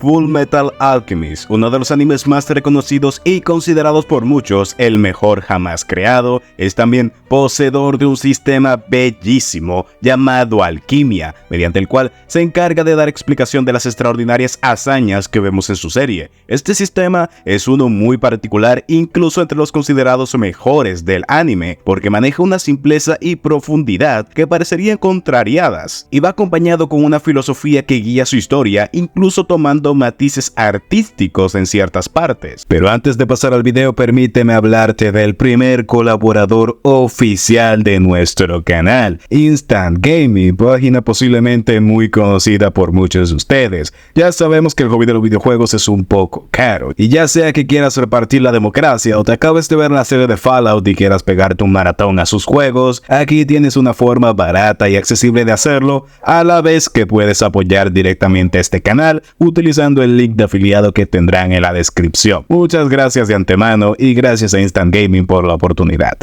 Fullmetal Alchemist, uno de los animes más reconocidos y considerados por muchos el mejor jamás creado, es también poseedor de un sistema bellísimo llamado alquimia, mediante el cual se encarga de dar explicación de las extraordinarias hazañas que vemos en su serie. Este sistema es uno muy particular, incluso entre los considerados mejores del anime, porque maneja una simpleza y profundidad que parecerían contrariadas, y va acompañado con una filosofía que guía su historia, incluso tomando matices artísticos en ciertas partes. Pero antes de pasar al video, permíteme hablarte del primer colaborador oficial de nuestro canal, Instant Gaming, página posiblemente muy conocida por muchos de ustedes. Ya sabemos que el hobby de los videojuegos es un poco caro, y ya sea que quieras repartir la democracia o te acabes de ver la serie de Fallout y quieras pegarte un maratón a sus juegos, aquí tienes una forma barata y accesible de hacerlo, a la vez que puedes apoyar directamente este canal utilizando el link de afiliado que tendrán en la descripción. Muchas gracias de antemano y gracias a Instant Gaming por la oportunidad.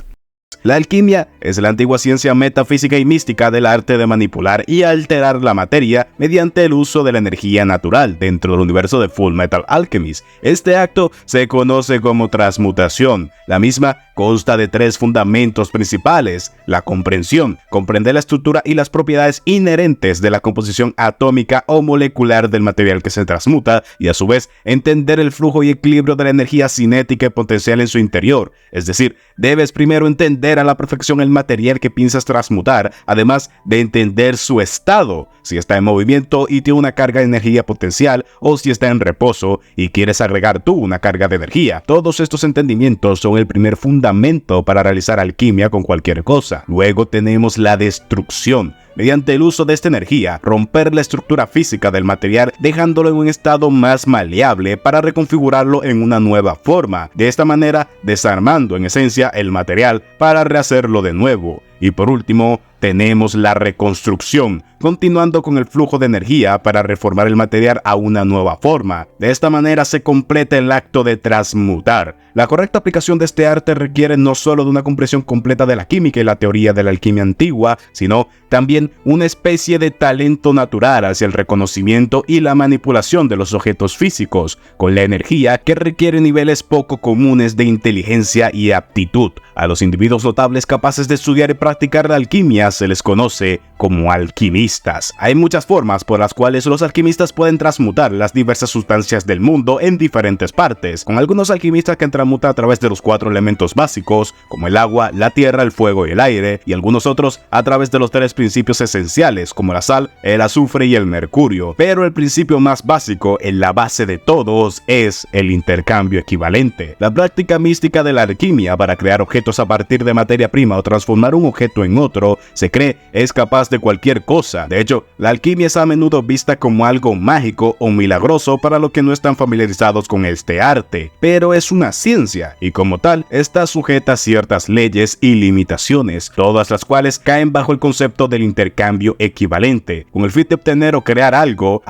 La alquimia es la antigua ciencia metafísica y mística del arte de manipular y alterar la materia mediante el uso de la energía natural dentro del universo de Fullmetal Alchemist. Este acto se conoce como transmutación. La misma consta de tres fundamentos principales: la comprensión, comprender la estructura y las propiedades inherentes de la composición atómica o molecular del material que se transmuta, y a su vez entender el flujo y equilibrio de la energía cinética y potencial en su interior. Es decir, debes primero entender a la perfección el material que piensas transmutar, además de entender su estado, si está en movimiento y tiene una carga de energía potencial, o si está en reposo y quieres agregar tú una carga de energía. Todos estos entendimientos son el primer fundamento para realizar alquimia con cualquier cosa. Luego tenemos la destrucción. Mediante el uso de esta energía, romper la estructura física del material dejándolo en un estado más maleable para reconfigurarlo en una nueva forma, de esta manera desarmando en esencia el material para rehacerlo de nuevo. Y por último, tenemos la reconstrucción, continuando con el flujo de energía para reformar el material a una nueva forma. De esta manera se completa el acto de transmutar. La correcta aplicación de este arte requiere no solo de una comprensión completa de la química y la teoría de la alquimia antigua, sino también una especie de talento natural hacia el reconocimiento y la manipulación de los objetos físicos, con la energía que requiere niveles poco comunes de inteligencia y aptitud. A los individuos notables capaces de estudiar y practicar la alquimia se les conoce como alquimistas. Hay muchas formas por las cuales los alquimistas pueden transmutar las diversas sustancias del mundo en diferentes partes, con algunos alquimistas que transmutan a través de los 4 elementos básicos, como el agua, la tierra, el fuego y el aire, y algunos otros a través de los 3 principios esenciales, como la sal, el azufre y el mercurio. Pero el principio más básico, en la base de todos, es el intercambio equivalente. La práctica mística de la alquimia para crear objetos a partir de materia prima o transformar un objeto en otro, se cree es capaz de cualquier cosa. De hecho, la alquimia es a menudo vista como algo mágico o milagroso para los que no están familiarizados con este arte, pero es una ciencia y como tal está sujeta a ciertas leyes y limitaciones, todas las cuales caen bajo el concepto del intercambio equivalente. Con el fin de obtener o crear algo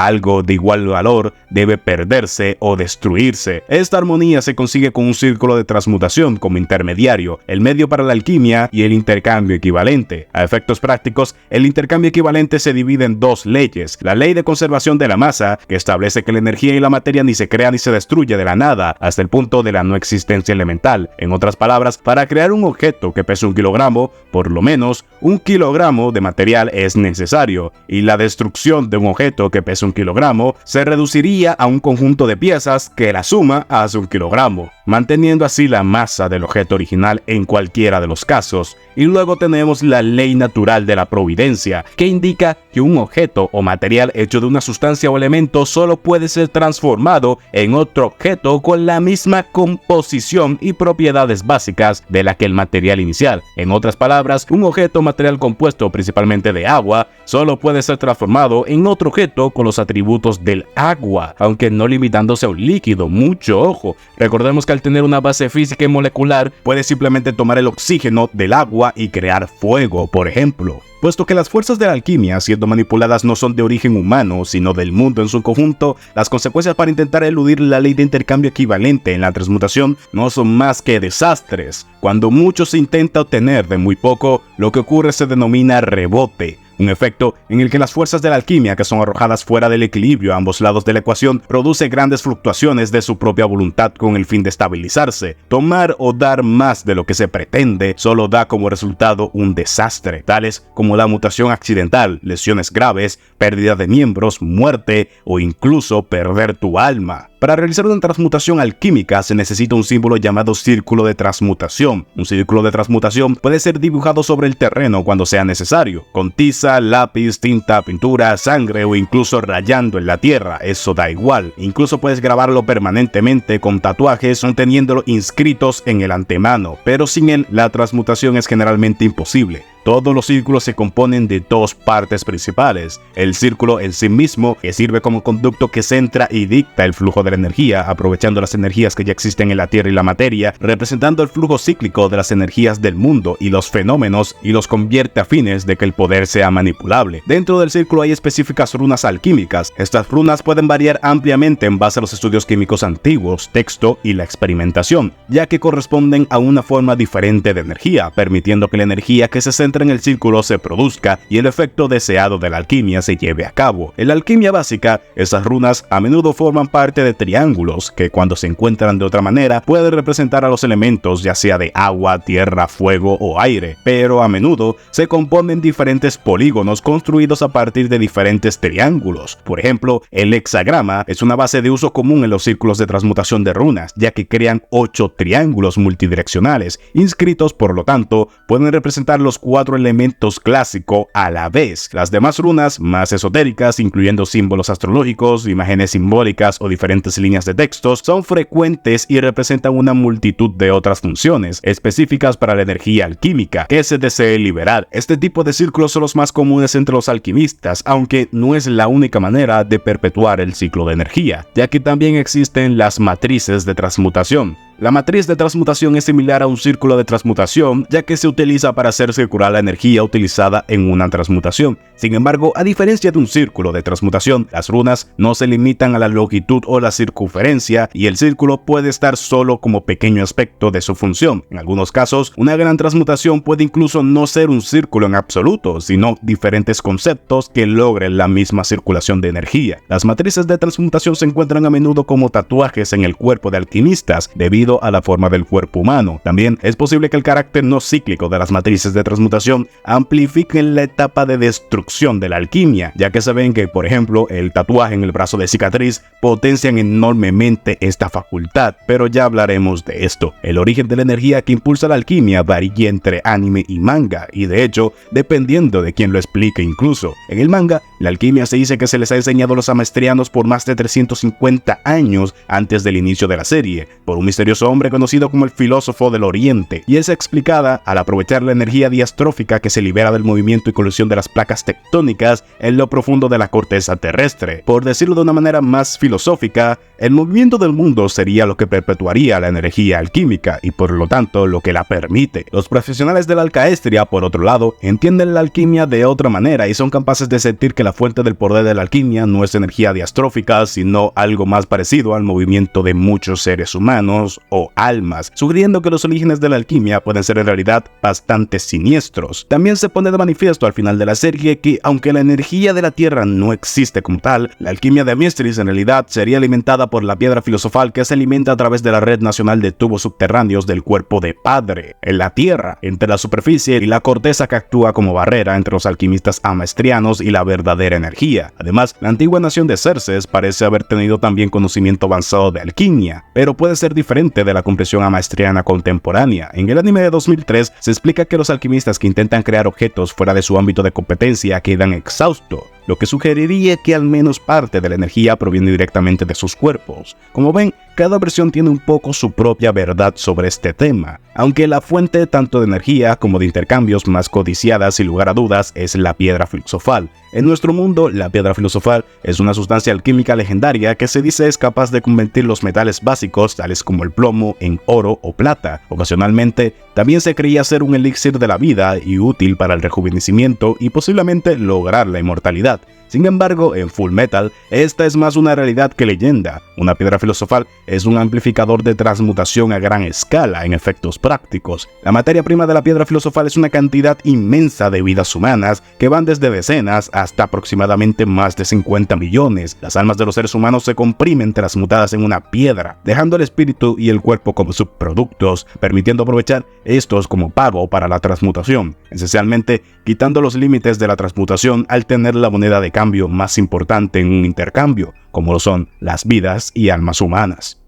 de igual valor debe perderse o destruirse. Esta armonía se consigue con un círculo de transmutación como intermediario, el medio para la alquimia y el intercambio equivalente. A efectos prácticos, el intercambio equivalente se divide en 2 leyes: la ley de conservación de la masa, que establece que la energía y la materia ni se crea ni se destruye de la nada hasta el punto de la no existencia elemental. En otras palabras, para crear un objeto que pese 1 kilogramo, por lo menos 1 kilogramo de material es necesario, y la destrucción de un objeto que pese 1 kilogramo se reduciría a un conjunto de piezas que la suma hace 1 kilogramo. manteniendo así la masa del objeto original en cualquiera de los casos. Y luego tenemos la ley natural de la providencia, que indica que un objeto o material hecho de una sustancia o elemento solo puede ser transformado en otro objeto con la misma composición y propiedades básicas de la que el material inicial. En otras palabras, un objeto o material compuesto principalmente de agua solo puede ser transformado en otro objeto con los atributos del agua, aunque no limitándose a un líquido. Mucho ojo. Recordemos que al tener una base física y molecular, puede simplemente tomar el oxígeno del agua y crear fuego, por ejemplo. Puesto que las fuerzas de la alquimia, siendo manipuladas, no son de origen humano, sino del mundo en su conjunto, las consecuencias para intentar eludir la ley de intercambio equivalente en la transmutación no son más que desastres. Cuando mucho se intenta obtener de muy poco, lo que ocurre se denomina rebote. Un efecto en el que las fuerzas de la alquimia que son arrojadas fuera del equilibrio a ambos lados de la ecuación produce grandes fluctuaciones de su propia voluntad con el fin de estabilizarse. Tomar o dar más de lo que se pretende solo da como resultado un desastre, tales como la mutación accidental, lesiones graves, pérdida de miembros, muerte o incluso perder tu alma. Para realizar una transmutación alquímica se necesita un símbolo llamado círculo de transmutación. Un círculo de transmutación puede ser dibujado sobre el terreno cuando sea necesario, con tiza, lápiz, tinta, pintura, sangre o incluso rayando en la tierra, eso da igual. Incluso puedes grabarlo permanentemente con tatuajes teniéndolo inscritos en el antemano, pero sin él la transmutación es generalmente imposible. Todos los círculos se componen de dos partes principales. El círculo en sí mismo, que sirve como conducto que centra y dicta el flujo de la energía, aprovechando las energías que ya existen en la Tierra y la materia, representando el flujo cíclico de las energías del mundo y los fenómenos, y los convierte a fines de que el poder sea manipulable. Dentro del círculo hay específicas runas alquímicas. Estas runas pueden variar ampliamente en base a los estudios químicos antiguos, texto y la experimentación, ya que corresponden a una forma diferente de energía, permitiendo que la energía que se centra en el círculo se produzca y el efecto deseado de la alquimia se lleve a cabo. En la alquimia básica, esas runas a menudo forman parte de triángulos que, cuando se encuentran de otra manera, pueden representar a los elementos ya sea de agua, tierra, fuego o aire, pero a menudo se componen diferentes polígonos construidos a partir de diferentes triángulos. Por ejemplo, el hexagrama es una base de uso común en los círculos de transmutación de runas, ya que crean 8 triángulos multidireccionales. Inscritos, por lo tanto, pueden representar los 4 elementos clásicos a la vez. Las demás runas, más esotéricas, incluyendo símbolos astrológicos, imágenes simbólicas o diferentes líneas de textos, son frecuentes y representan una multitud de otras funciones específicas para la energía alquímica que se desee liberar. Este tipo de círculos son los más comunes entre los alquimistas, aunque no es la única manera de perpetuar el ciclo de energía, ya que también existen las matrices de transmutación. La matriz de transmutación es similar a un círculo de transmutación, ya que se utiliza para hacer circular la energía utilizada en una transmutación. Sin embargo, a diferencia de un círculo de transmutación, las runas no se limitan a la longitud o la circunferencia, y el círculo puede estar solo como pequeño aspecto de su función. En algunos casos, una gran transmutación puede incluso no ser un círculo en absoluto, sino diferentes conceptos que logren la misma circulación de energía. Las matrices de transmutación se encuentran a menudo como tatuajes en el cuerpo de alquimistas, debido a la forma del cuerpo humano. También es posible que el carácter no cíclico de las matrices de transmutación amplifiquen la etapa de destrucción de la alquimia, ya que se ven que, por ejemplo, el tatuaje en el brazo de cicatriz potencian enormemente esta facultad, pero ya hablaremos de esto. El origen de la energía que impulsa la alquimia varía entre anime y manga, y de hecho, dependiendo de quien lo explique incluso. En el manga, la alquimia se dice que se les ha enseñado a los amastrianos por más de 350 años antes del inicio de la serie, por un misterioso hombre conocido como el filósofo del Oriente, y es explicada al aprovechar la energía diastrófica que se libera del movimiento y colisión de las placas tectónicas en lo profundo de la corteza terrestre. Por decirlo de una manera más filosófica, el movimiento del mundo sería lo que perpetuaría la energía alquímica y por lo tanto lo que la permite. Los profesionales de la alcaestria, por otro lado, entienden la alquimia de otra manera y son capaces de sentir que la fuente del poder de la alquimia no es energía diastrófica, sino algo más parecido al movimiento de muchos seres humanos o almas, sugiriendo que los orígenes de la alquimia pueden ser en realidad bastante siniestros. También se pone de manifiesto al final de la serie que, aunque la energía de la Tierra no existe como tal, la alquimia de Mystris en realidad sería alimentada por la piedra filosofal que se alimenta a través de la red nacional de tubos subterráneos del cuerpo de Padre, en la Tierra, entre la superficie y la corteza que actúa como barrera entre los alquimistas amastrianos y la verdadera energía. Además, la antigua nación de Xerxes parece haber tenido también conocimiento avanzado de alquimia, pero puede ser diferente fuente de la comprensión amaestriana contemporánea. En el anime de 2003 se explica que los alquimistas que intentan crear objetos fuera de su ámbito de competencia quedan exhaustos, lo que sugeriría que al menos parte de la energía proviene directamente de sus cuerpos. Como ven, cada versión tiene un poco su propia verdad sobre este tema, aunque la fuente tanto de energía como de intercambios más codiciada sin lugar a dudas es la piedra filosofal. En nuestro mundo, la piedra filosofal es una sustancia alquímica legendaria que se dice es capaz de convertir los metales básicos, tales como el plomo, en oro o plata. Ocasionalmente, también se creía ser un elixir de la vida y útil para el rejuvenecimiento y posiblemente lograr la inmortalidad. Sin embargo, en Full Metal, esta es más una realidad que leyenda. Una piedra filosofal es un amplificador de transmutación a gran escala en efectos prácticos. La materia prima de la piedra filosofal es una cantidad inmensa de vidas humanas que van desde decenas hasta aproximadamente más de 50 millones. Las almas de los seres humanos se comprimen transmutadas en una piedra, dejando el espíritu y el cuerpo como subproductos, permitiendo aprovechar estos como pago para la transmutación, esencialmente quitando los límites de la transmutación al tener la moneda de cambio más importante en un intercambio, como lo son las vidas y almas humanas.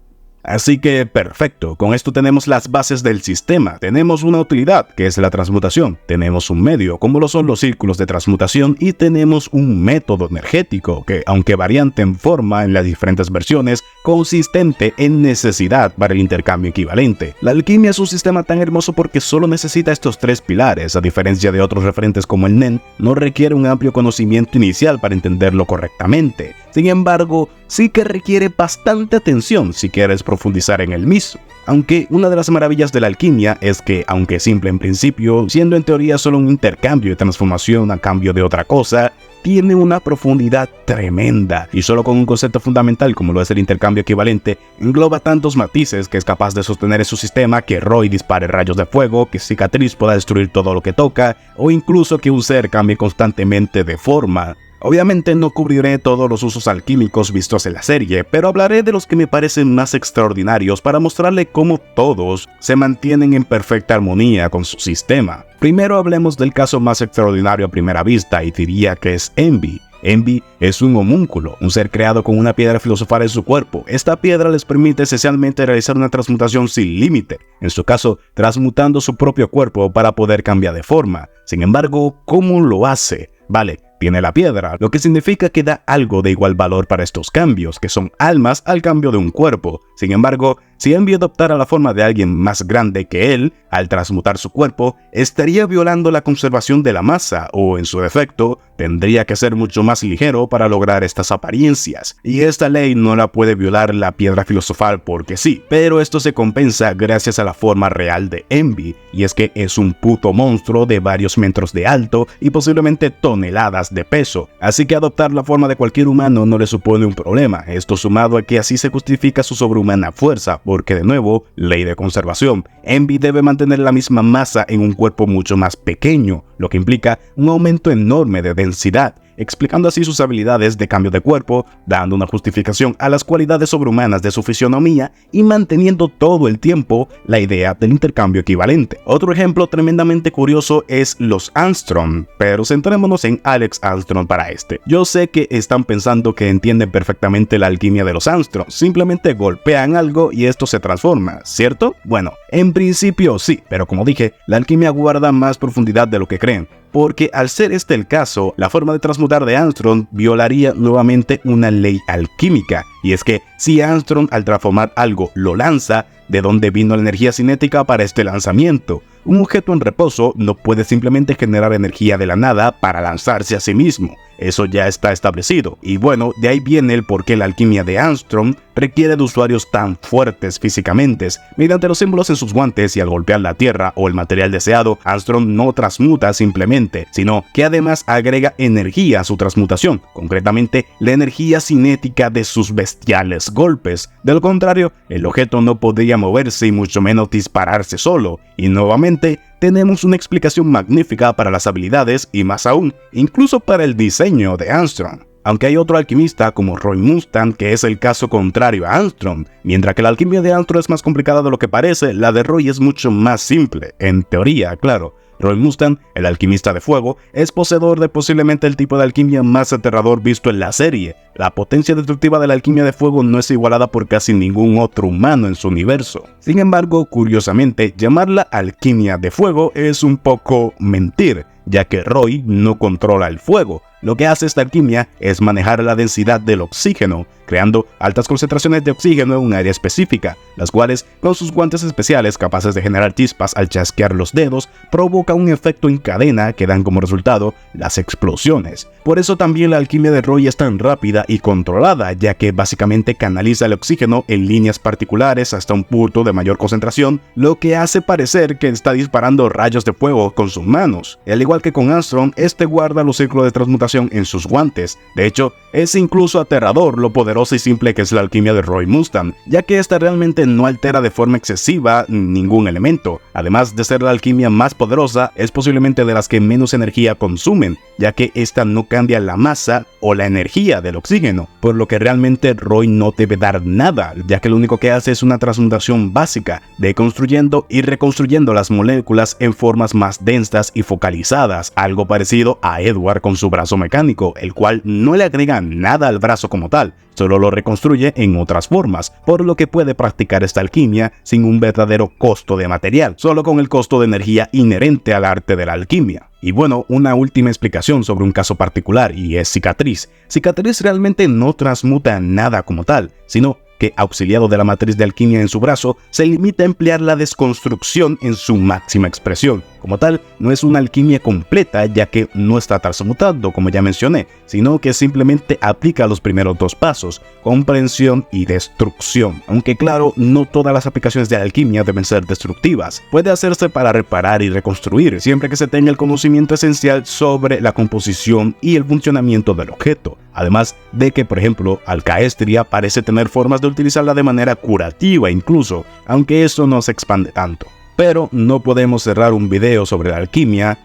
Así que perfecto, con esto tenemos las bases del sistema, tenemos una utilidad que es la transmutación, tenemos un medio como lo son los círculos de transmutación y tenemos un método energético que, aunque variante en forma en las diferentes versiones, consistente en necesidad para el intercambio equivalente. La alquimia es un sistema tan hermoso porque solo necesita estos tres pilares, a diferencia de otros referentes como el Nen, no requiere un amplio conocimiento inicial para entenderlo correctamente. Sin embargo, sí que requiere bastante atención si quieres profundizar en el mismo. Aunque una de las maravillas de la alquimia es que, aunque simple en principio, siendo en teoría solo un intercambio de transformación a cambio de otra cosa, tiene una profundidad tremenda, y solo con un concepto fundamental como lo es el intercambio equivalente, engloba tantos matices que es capaz de sostener en su sistema que Roy dispare rayos de fuego, que Cicatriz pueda destruir todo lo que toca, o incluso que un ser cambie constantemente de forma. Obviamente no cubriré todos los usos alquímicos vistos en la serie, pero hablaré de los que me parecen más extraordinarios para mostrarle cómo todos se mantienen en perfecta armonía con su sistema. Primero hablemos del caso más extraordinario a primera vista y diría que es Envy. Envy es un homúnculo, un ser creado con una piedra filosofal en su cuerpo. Esta piedra les permite esencialmente realizar una transmutación sin límite, en su caso, transmutando su propio cuerpo para poder cambiar de forma. Sin embargo, ¿cómo lo hace? Vale, tiene la piedra, lo que significa que da algo de igual valor para estos cambios, que son almas al cambio de un cuerpo. Sin embargo, si Envy adoptara la forma de alguien más grande que él, al transmutar su cuerpo, estaría violando la conservación de la masa, o en su defecto, tendría que ser mucho más ligero para lograr estas apariencias. Y esta ley no la puede violar la piedra filosofal porque sí, pero esto se compensa gracias a la forma real de Envy, y es que es un puto monstruo de varios metros de alto y posiblemente toneladas de peso, así que adoptar la forma de cualquier humano no le supone un problema. Esto sumado a que así se justifica su sobrehumana fuerza, porque de nuevo, ley de conservación. Envy debe mantener la misma masa en un cuerpo mucho más pequeño, lo que implica un aumento enorme de densidad, explicando así sus habilidades de cambio de cuerpo, dando una justificación a las cualidades sobrehumanas de su fisionomía y manteniendo todo el tiempo la idea del intercambio equivalente. Otro ejemplo tremendamente curioso es los Armstrong, pero centrémonos en Alex Armstrong para este. Yo sé que están pensando que entienden perfectamente la alquimia de los Armstrong, simplemente golpean algo y esto se transforma, ¿cierto? Bueno, en principio sí, pero como dije, la alquimia guarda más profundidad de lo que creen. Porque al ser este el caso, la forma de transmutar de Armstrong violaría nuevamente una ley alquímica, y es que si Armstrong al transformar algo lo lanza, ¿de dónde vino la energía cinética para este lanzamiento? Un objeto en reposo no puede simplemente generar energía de la nada para lanzarse a sí mismo. Eso ya está establecido. Y bueno, de ahí viene el por qué la alquimia de Armstrong requiere de usuarios tan fuertes físicamente. Mediante los símbolos en sus guantes y al golpear la tierra o el material deseado, Armstrong no transmuta simplemente, sino que además agrega energía a su transmutación, concretamente la energía cinética de sus bestiales golpes. De lo contrario, el objeto no podría moverse y mucho menos dispararse solo. Y nuevamente, tenemos una explicación magnífica para las habilidades y más aún, incluso para el diseño de Armstrong. Aunque hay otro alquimista como Roy Mustang que es el caso contrario a Armstrong. Mientras que la alquimia de Armstrong es más complicada de lo que parece, la de Roy es mucho más simple, en teoría, claro. Roy Mustang, el alquimista de fuego, es poseedor de posiblemente el tipo de alquimia más aterrador visto en la serie. La potencia destructiva de la alquimia de fuego no es igualada por casi ningún otro humano en su universo. Sin embargo, curiosamente, llamarla alquimia de fuego es un poco mentir, ya que Roy no controla el fuego. Lo que hace esta alquimia es manejar la densidad del oxígeno, creando altas concentraciones de oxígeno en un área específica, las cuales, con sus guantes especiales capaces de generar chispas al chasquear los dedos, provoca un efecto en cadena que dan como resultado las explosiones. Por eso también la alquimia de Roy es tan rápida y controlada, ya que básicamente canaliza el oxígeno en líneas particulares hasta un punto de mayor concentración, lo que hace parecer que está disparando rayos de fuego con sus manos. Al igual que con Armstrong, este guarda los círculos de transmutación en sus guantes. De hecho, es incluso aterrador lo poderosa y simple que es la alquimia de Roy Mustang, ya que esta realmente no altera de forma excesiva ningún elemento. Además de ser la alquimia más poderosa, es posiblemente de las que menos energía consumen, ya que esta no cambia la masa o la energía del oxígeno, por lo que realmente Roy no debe dar nada, ya que lo único que hace es una transmutación básica, deconstruyendo y reconstruyendo las moléculas en formas más densas y focalizadas, algo parecido a Edward con su brazo mecánico, el cual no le agrega nada al brazo como tal, solo lo reconstruye en otras formas, por lo que puede practicar esta alquimia sin un verdadero costo de material, solo con el costo de energía inherente al arte de la alquimia. Y bueno, una última explicación sobre un caso particular, y es Cicatriz. Cicatriz realmente no transmuta nada como tal, sino que, auxiliado de la matriz de alquimia en su brazo, se limita a emplear la desconstrucción en su máxima expresión. Como tal, no es una alquimia completa, ya que no está transmutando, como ya mencioné, sino que simplemente aplica los primeros dos pasos, comprensión y destrucción. Aunque claro, no todas las aplicaciones de alquimia deben ser destructivas. Puede hacerse para reparar y reconstruir, siempre que se tenga el conocimiento esencial sobre la composición y el funcionamiento del objeto. Además de que, por ejemplo, Alcaestria parece tener formas de utilizarla de manera curativa incluso, aunque eso no se expande tanto. Pero no podemos cerrar un video sobre la alquimia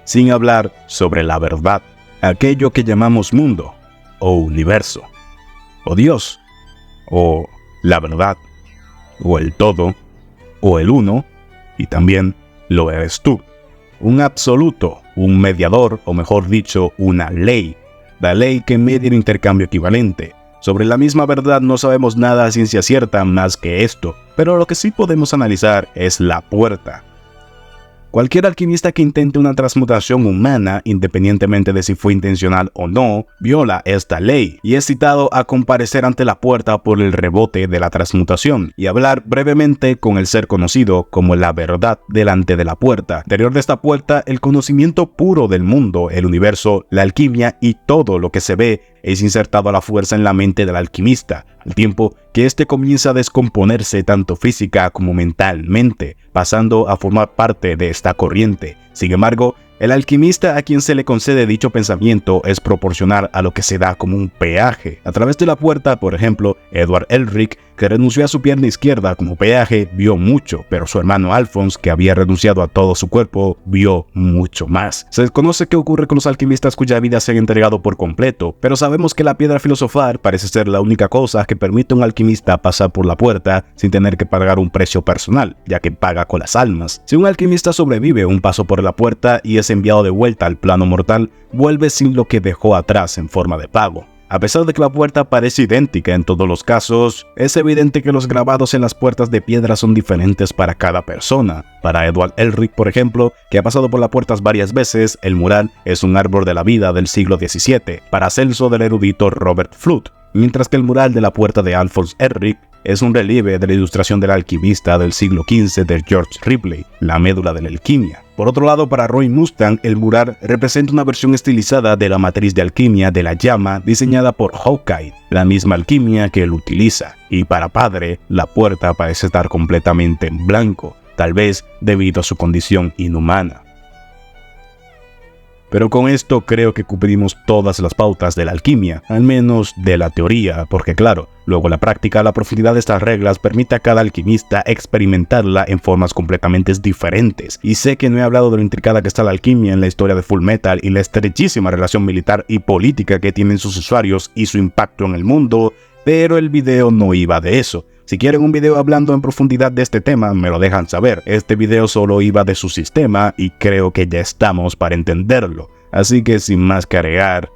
sin hablar sobre la verdad, aquello que llamamos mundo, o universo, o Dios, o la verdad, o el todo, o el uno, y también lo eres tú. Un absoluto, un mediador, o mejor dicho, una ley, la ley que mide el intercambio equivalente. Sobre la misma verdad no sabemos nada a ciencia cierta más que esto, pero lo que sí podemos analizar es la puerta. Cualquier alquimista que intente una transmutación humana, independientemente de si fue intencional o no, viola esta ley y es citado a comparecer ante la puerta por el rebote de la transmutación y hablar brevemente con el ser conocido como la verdad delante de la puerta. Interior de esta puerta, el conocimiento puro del mundo, el universo, la alquimia y todo lo que se ve es insertado a la fuerza en la mente del alquimista, al tiempo que éste comienza a descomponerse tanto física como mentalmente, pasando a formar parte de esta corriente. Sin embargo, el alquimista a quien se le concede dicho pensamiento es proporcional a lo que se da como un peaje. A través de la puerta, por ejemplo, Edward Elric, que renunció a su pierna izquierda como peaje, vio mucho, pero su hermano Alphonse, que había renunciado a todo su cuerpo, vio mucho más. Se desconoce qué ocurre con los alquimistas cuya vida se han entregado por completo, pero sabemos que la piedra filosofal parece ser la única cosa que permite a un alquimista pasar por la puerta sin tener que pagar un precio personal, ya que paga con las almas. Si un alquimista sobrevive un paso por la puerta y es enviado de vuelta al plano mortal, vuelve sin lo que dejó atrás en forma de pago. A pesar de que la puerta parece idéntica en todos los casos, es evidente que los grabados en las puertas de piedra son diferentes para cada persona. Para Edward Elric, por ejemplo, que ha pasado por las puertas varias veces, el mural es un árbol de la vida del siglo XVII, para Celso del erudito Robert Fludd, mientras que el mural de la puerta de Alphonse Elric es un relieve de la ilustración del alquimista del siglo XV de George Ripley, la médula de la alquimia. Por otro lado, para Roy Mustang, el mural representa una versión estilizada de la matriz de alquimia de la llama diseñada por Hawkeye, la misma alquimia que él utiliza. Y para Padre, la puerta parece estar completamente en blanco, tal vez debido a su condición inhumana. Pero con esto creo que cubrimos todas las pautas de la alquimia, al menos de la teoría, porque claro, luego la práctica, la profundidad de estas reglas permite a cada alquimista experimentarla en formas completamente diferentes. Y sé que no he hablado de lo intricada que está la alquimia en la historia de Fullmetal y la estrechísima relación militar y política que tienen sus usuarios y su impacto en el mundo, pero el video no iba de eso. Si quieren un video hablando en profundidad de este tema, me lo dejan saber. Este video solo iba de su sistema y creo que ya estamos para entenderlo. Así que sin más que agregar,